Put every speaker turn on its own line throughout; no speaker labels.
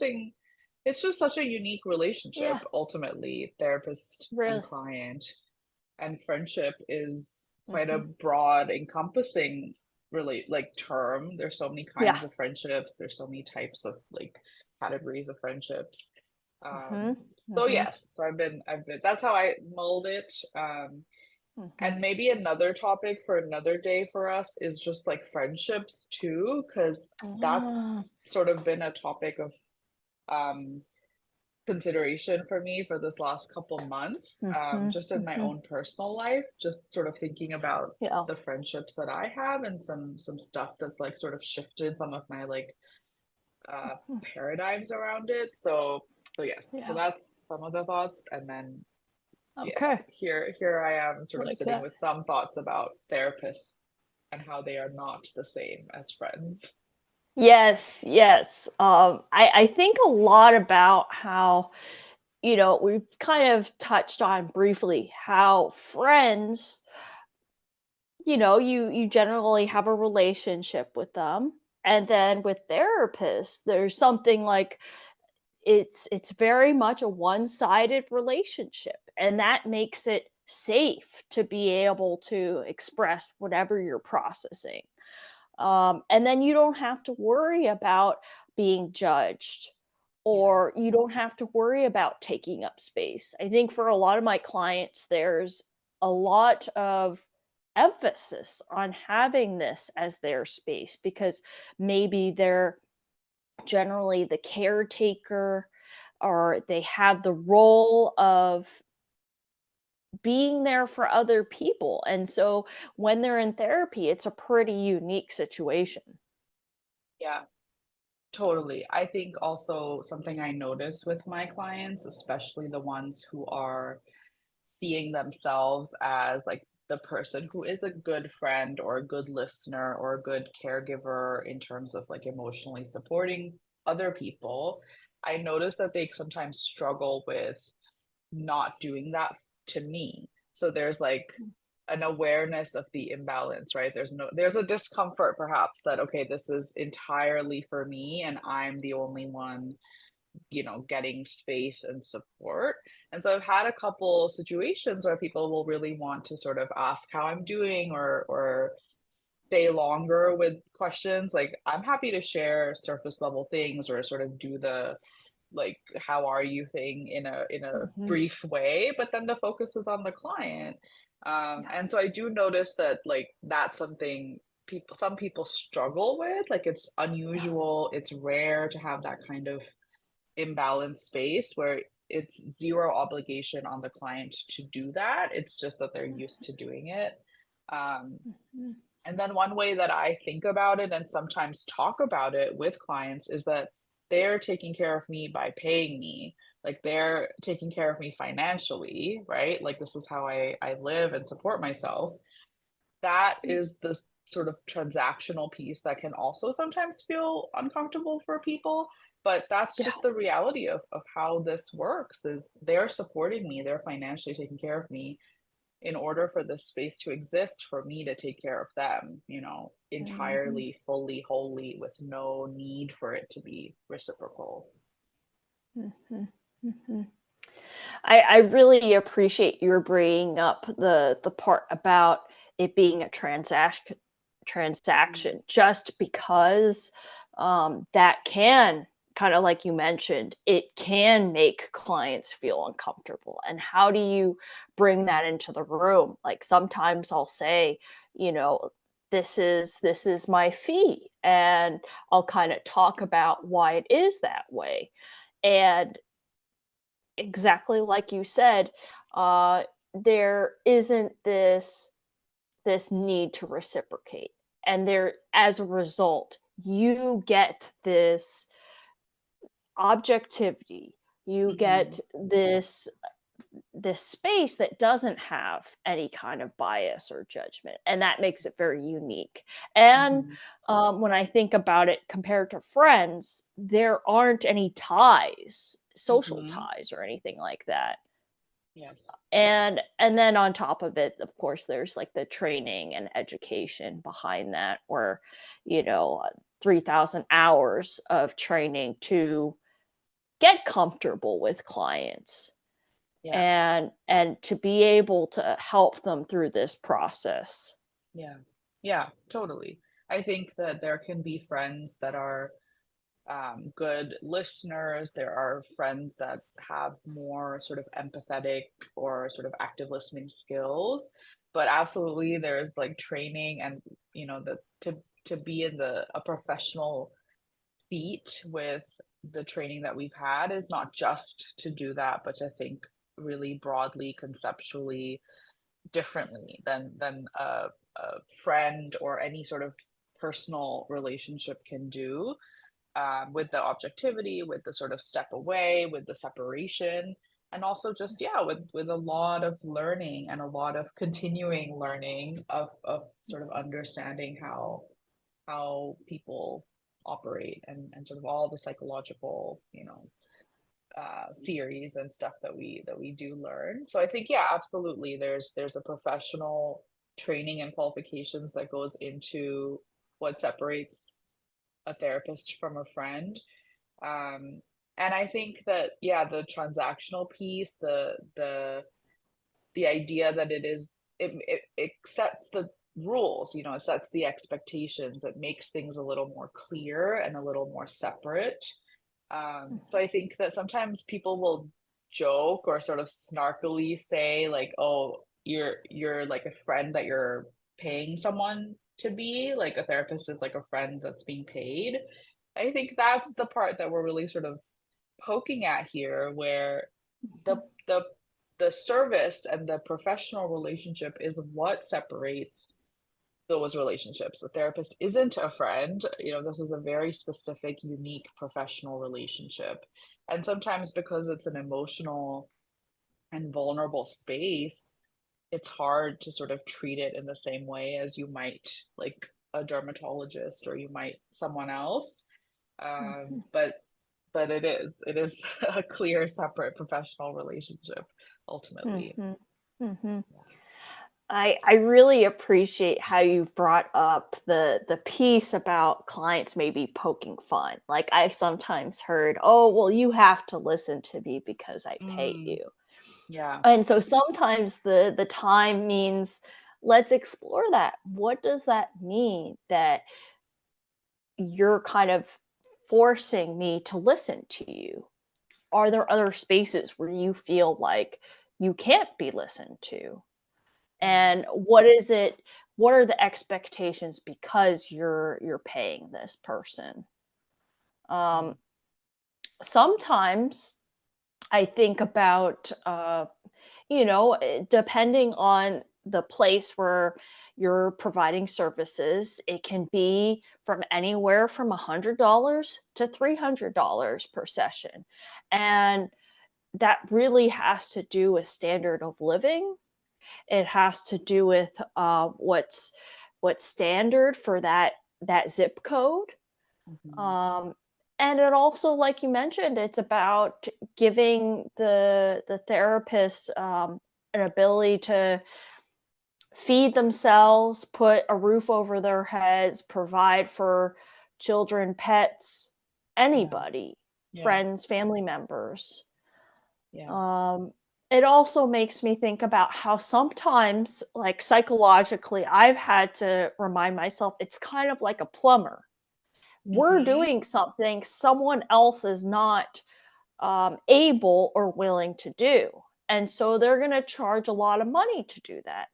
interesting. It's just such a unique relationship,
Yeah,
ultimately, therapist and
really.
client. And friendship is quite a
Hmm.
broad, encompassing really like term. There's so many
Yeah.
kinds of friendships. There's so many types of like categories of friendships.
Hmm.
So
Hmm.
yes, so I've been that's how I mold it.
Hmm.
And maybe another topic for another day for us is just like friendships too, because that's
Ah.
sort of been a topic of um consideration for me for this last couple months,
Hmm.
just in my
Hmm.
own personal life, just sort of thinking about
Yeah.
the friendships that I have and some stuff that's like sort of shifted some of my like uh paradigms around it. So yes, so
Yeah.
that's some of the thoughts. And then yes,
Okay.
here I am sort of
Like
sitting
that.
with some thoughts about therapists and how they are not the same as friends.
Yes, yes. I think a lot about how, we've kind of touched on briefly how friends, you generally have a relationship with them. And then with therapists, there's something like it's very much a one-sided relationship, and that makes it safe to be able to express whatever you're processing. And then you don't have to worry about being judged,
Yeah.
or you don't have to worry about taking up space. I think for a lot of my clients, there's a lot of emphasis on having this as their space because maybe they're generally the caretaker, or they have the role of being there for other people. And so when they're in therapy, it's a pretty unique situation.
Yeah. Totally. I think also something I notice with my clients, especially the ones who are seeing themselves as like the person who is a good friend or a good listener or a good caregiver in terms of like emotionally supporting other people, I notice that they sometimes struggle with not doing that to me. So there's like an awareness of the imbalance, right? There's a discomfort perhaps that okay, this is entirely for me and I'm the only one, getting space and support. And so I've had a couple situations where people will really want to sort of ask how I'm doing or stay longer with questions. Like I'm happy to share surface level things or sort of do the like how are you thing in a
Mhm.
brief way, but then the focus is on the client.
Yeah.
And so I do notice that like that's something some people struggle with. Like it's
Yeah.
unusual, it's rare to have that kind of imbalanced space where it's zero obligation on the client to do that. It's just that they're used to doing it. um,
Mhm.
and then one way that I think about it and sometimes talk about it with clients is that they're taking care of me by paying me. Like they're taking care of me financially, right? Like this is how I live and support myself. That
Mhm.
is the sort of transactional piece that can also sometimes feel uncomfortable for people, but that's
Yeah.
just the reality of how this works is they're supporting me, they're financially taking care of me in order for this space to exist for me to take care of them,
Mhm.
entirely, fully, wholly, with no need for it to be reciprocal.
Mhm. Mhm. I really appreciate your bringing up the part about it being a
Mhm.
transaction, just because that can, kind of like you mentioned, it can make clients feel uncomfortable. And how do you bring that into the room? Like sometimes I'll say, you know, this is my fee, and I'll kind of talk about why it is that way. And exactly like you said, uh, there isn't this need to reciprocate, and there, as a result, you get this objectivity. You get
Mhm.
this space that doesn't have any kind of bias or judgment, and that makes it very unique. And
Mhm.
when I think about it compared to friends, there aren't any ties, social
Mhm.
ties or anything like that.
Yes.
And then on top of it, of course, there's like the training and education behind that, where, 3,000 hours of training to get comfortable with clients
Yeah.
and to be able to help them through this process.
Yeah. Yeah, totally. I think that there can be friends that are good listeners. There are friends that have more sort of empathetic or sort of active listening skills. But absolutely, there's like training and, the to be in a professional seat with the training that we've had is not just to do that, but to think really broadly, conceptually, differently than a friend or any sort of personal relationship can do, with the objectivity, with the sort of step away, with the separation, and also just yeah, with a lot of learning and a lot of continuing learning of sort of understanding how people operate and sort of all the psychological, theories and stuff that we do learn. So I think yeah, absolutely. There's a professional training and qualifications that goes into what separates a therapist from a friend. Um, and I think that yeah, the transactional piece, the idea that it sets the rules, it sets the expectations, it makes things a little more clear and a little more separate. So I think that sometimes people will joke or sort of snarkily say like, "Oh, you're like a friend that you're paying someone to be, like a therapist is like a friend that's being paid." I think that's the part that we're really sort of poking at here, where the the the service and the professional relationship is what separates those relationships. The therapist isn't a friend. This is a very specific, unique professional relationship. And sometimes because it's an emotional and vulnerable space, it's hard to sort of treat it in the same way as you might like a dermatologist or you might someone else.
Mhm,
But it is a clear, separate professional relationship ultimately.
mhm, mhm.
Yeah.
I really appreciate how you've brought up the piece about clients maybe poking fun. Like I've sometimes heard, "Oh, well, you have to listen to me because I pay
Mm,
you."
yeah.
And so sometimes the time means let's explore that. What does that mean that you're kind of forcing me to listen to you? Are there other spaces where you feel like you can't be listened to?
Mm,
And what are the expectations because you're paying this person?
mm,
Um, Sometimes I think about depending on the place where you're providing services, it can be from anywhere from $100 to $300 per session. And that really has to do with standard of living. It has to do with what's standard for that zip code.
mhm.
Um, and it also, like you mentioned, it's about giving the therapist an ability to feed themselves, put a roof over their heads, provide for children, pets,
Yeah.
anybody,
Yeah.
friends, family members.
Yeah.
Um, it also makes me think about how sometimes, like psychologically, I've had to remind myself it's kind of like a plumber. We're
Mhm.
doing something someone else is not able or willing to do. And so they're going to charge a lot of money to do that.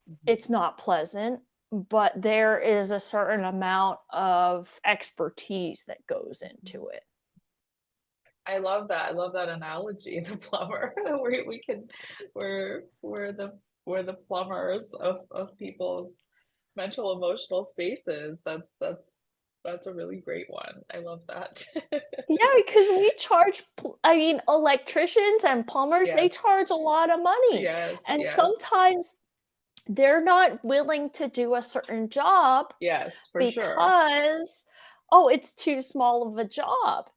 Mhm.
It's not pleasant, but there is a certain amount of expertise that goes
Mhm.
into it.
I love that. I love that analogy, the plumber. We can we're the plumbers of people's mental emotional spaces. That's a really great one. I love that.
Yeah, because we charge I mean, electricians and plumbers, they
Yes.
charge a lot of money,
Yes,
and
yes.
sometimes they're not willing to do a certain job
Yes, for sure.
because, "Oh, it's too small of a job."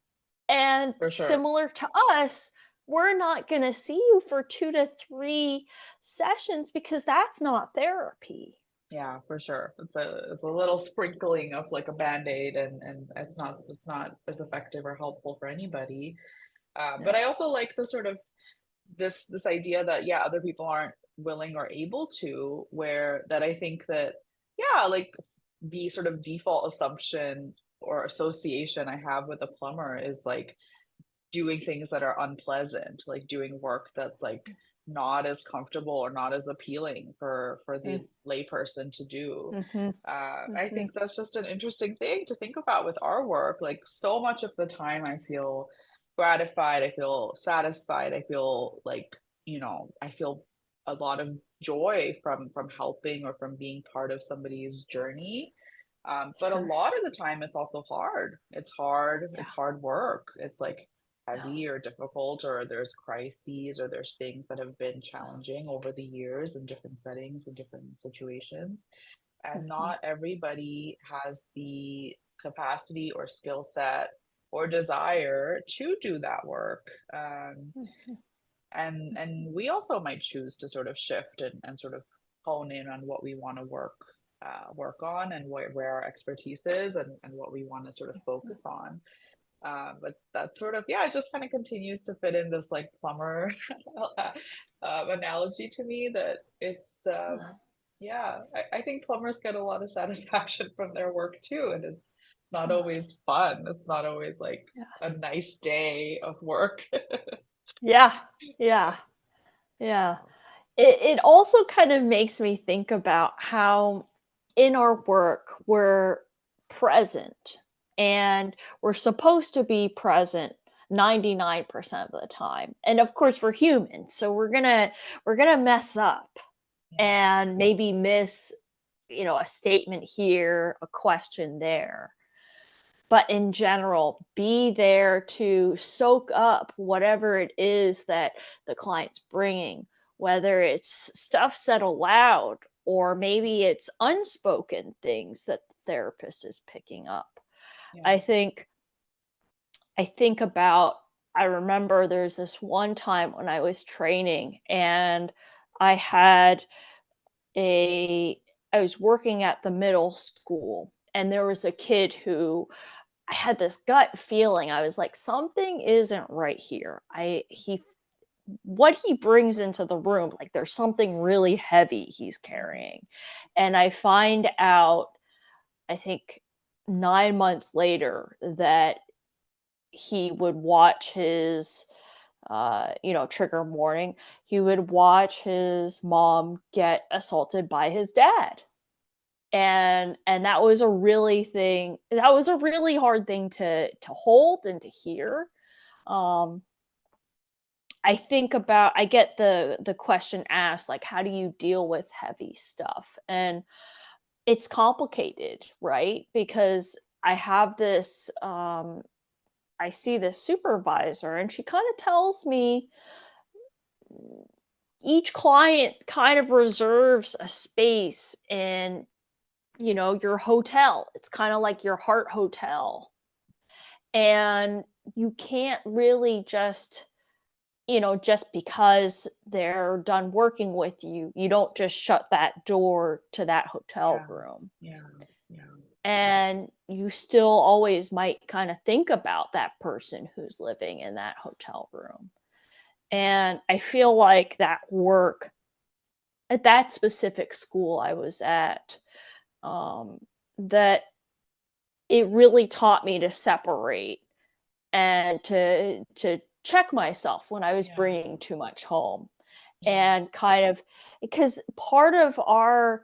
And
For sure.
similar to us, we're not gonna see you for 2 to 3 sessions because that's not therapy.
Yeah, for sure. It's a little sprinkling of like a Band-Aid and it's not as effective or helpful for anybody. But
Yeah.
I also like the sort of this idea that yeah, other people aren't willing or able to, where that I think that yeah, like the sort of default assumption or association I have with a plumber is like doing things that are unpleasant, like doing work that's like not as comfortable or not as appealing for the layperson to do.
Mm-hmm.
I
Mm-hmm.
think that's just an interesting thing to think about with our work. Like so much of the time, I feel gratified, I feel satisfied, I feel like I feel a lot of joy from helping or from being part of somebody's journey. But a
Sure.
lot of the time, it's also hard. It's hard.
Yeah.
It's hard work. It's like
Yeah.
heavy or difficult, or there's crises, or there's things that have been challenging over the years in different settings and different situations. And
Mm-hmm.
not everybody has the capacity or skill set or desire to do that work.
Mm-hmm.
And we also might choose to sort of shift and sort of hone in on what we want to work on and where our expertise is and what we want to sort of focus on. But that sort of, yeah, it just kind of continues to fit in this like plumber analogy to me that it's, yeah, I think plumbers get a lot of satisfaction from their work too. And it's not always fun. It's not always like
Yeah.
a nice day of work.
Yeah. Yeah. Yeah. It also kind of makes me think about how in our work we're present and we're supposed to be present 99% of the time. And of course we're human, so we're going to mess up
Yeah,
and maybe miss, a statement here, a question there. But in general, be there to soak up whatever it is that the client's bringing, whether it's stuff said aloud or maybe it's unspoken things that the therapist is picking up.
yeah,
I think I think about I remember there's this one time when I was training and I had a I was working at the middle school and there was a kid who I had this gut feeling. I was like, something isn't right here. What he brings into the room, like there's something really heavy he's carrying. And I find out, I think 9 months later, that he would watch his, trigger warning. He would watch his mom get assaulted by his dad, and that was a really hard thing to hold and to hear. um I get the question asked, like, how do you deal with heavy stuff? And it's complicated, right? Because I see this supervisor and she kind of tells me each client kind of reserves a space in, your hotel. It's kind of like your heart hotel. And you can't really just because they're done working with you, you don't just shut that door to that hotel
yeah,
room.
yeah, yeah,
And you still always might kind of think about that person who's living in that hotel room. And I feel like that work at that specific school I was at, that it really taught me to separate and to check myself when I was
yeah,
bringing too much home.
yeah,
And kind of because part of our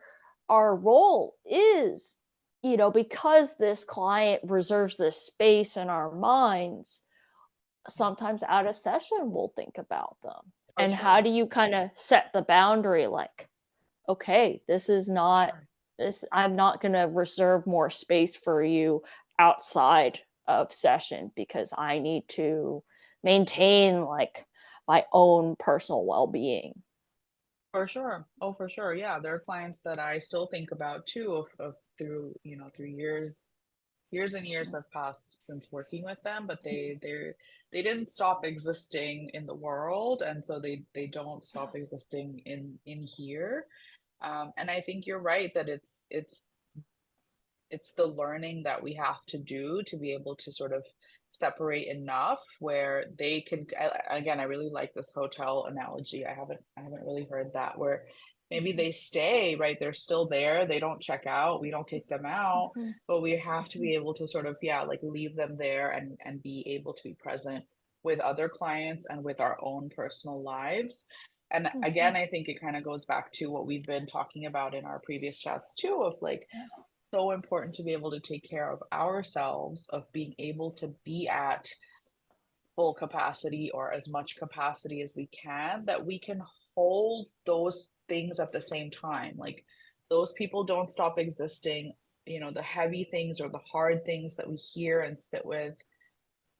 role is, because this client reserves this space in our minds,
yeah,
sometimes out of session we'll think about them.
for
And how
sure,
do you kind of set the boundary, like, okay, this is
for
not
sure.
this I'm not going to reserve more space for you outside of session because I need to maintain, like, my own personal well-being.
For sure. Oh, for sure. Yeah, there are clients that I still think about too of through, through years and years have passed since working with them, but they didn't stop existing in the world, and so they don't stop existing in here. And I think you're right that it's the learning that we have to do to be able to sort of separate enough where they can, again, I really like this hotel analogy. I haven't really heard that, where maybe
Mhm,
they stay, right? They're still there. They don't check out. We don't kick them out,
mhm,
but we have to
mhm,
be able to sort of, yeah, like leave them there and be able to be present with other clients and with our own personal lives. And
mhm.
again, I think it kind of goes back to what we've been talking about in our previous chats too, of like,
Yeah.
so important to be able to take care of ourselves, of being able to be at full capacity or as much capacity as we can, that we can hold those things at the same time. Like those people don't stop existing. You know, the heavy things or the hard things that we hear and sit with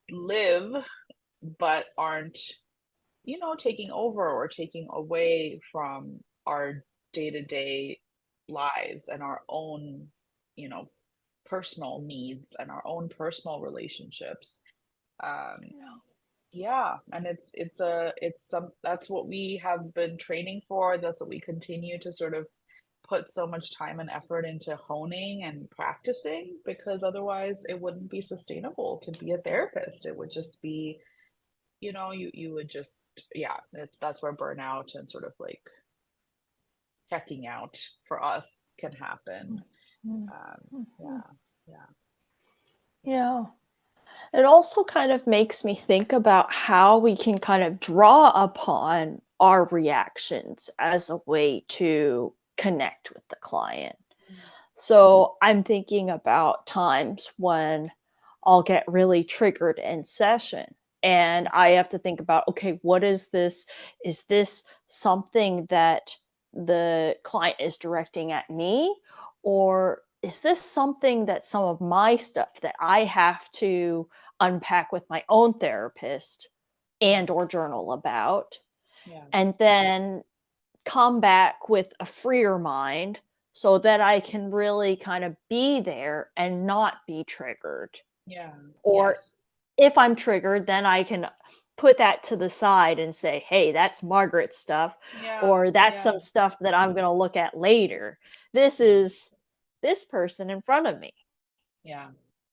live, but aren't, taking over or taking away from our day-to-day lives and our own, you know, personal needs and our own personal relationships. Um,
Yeah.
yeah, and it's some that's what we have been training for. That's what we continue to sort of put so much time and effort into honing and practicing, because otherwise it wouldn't be sustainable to be a therapist. It would just be, you would just, yeah, that's where burnout and sort of like checking out for us can happen.
Mhm, mhm.
Yeah, yeah, yeah,
Yeah. It also kind of makes me think about how we can kind of draw upon our reactions as a way to connect with the client. So I'm thinking about times when I'll get really triggered in session and I have to think about, okay, what is this? Is this something that the client is directing at me? Or is this something that some of my stuff that I have to unpack with my own therapist and or journal about?
yeah,
And then come back with a freer mind so that I can really kind of be there and not be triggered.
yeah,
Or
yes,
if I'm triggered, then I can put that to the side and say, hey, that's Margaret's stuff,
yeah,
or that's
yeah,
some stuff that I'm going to look at later. This
yeah,
is this person in front of me.
yeah.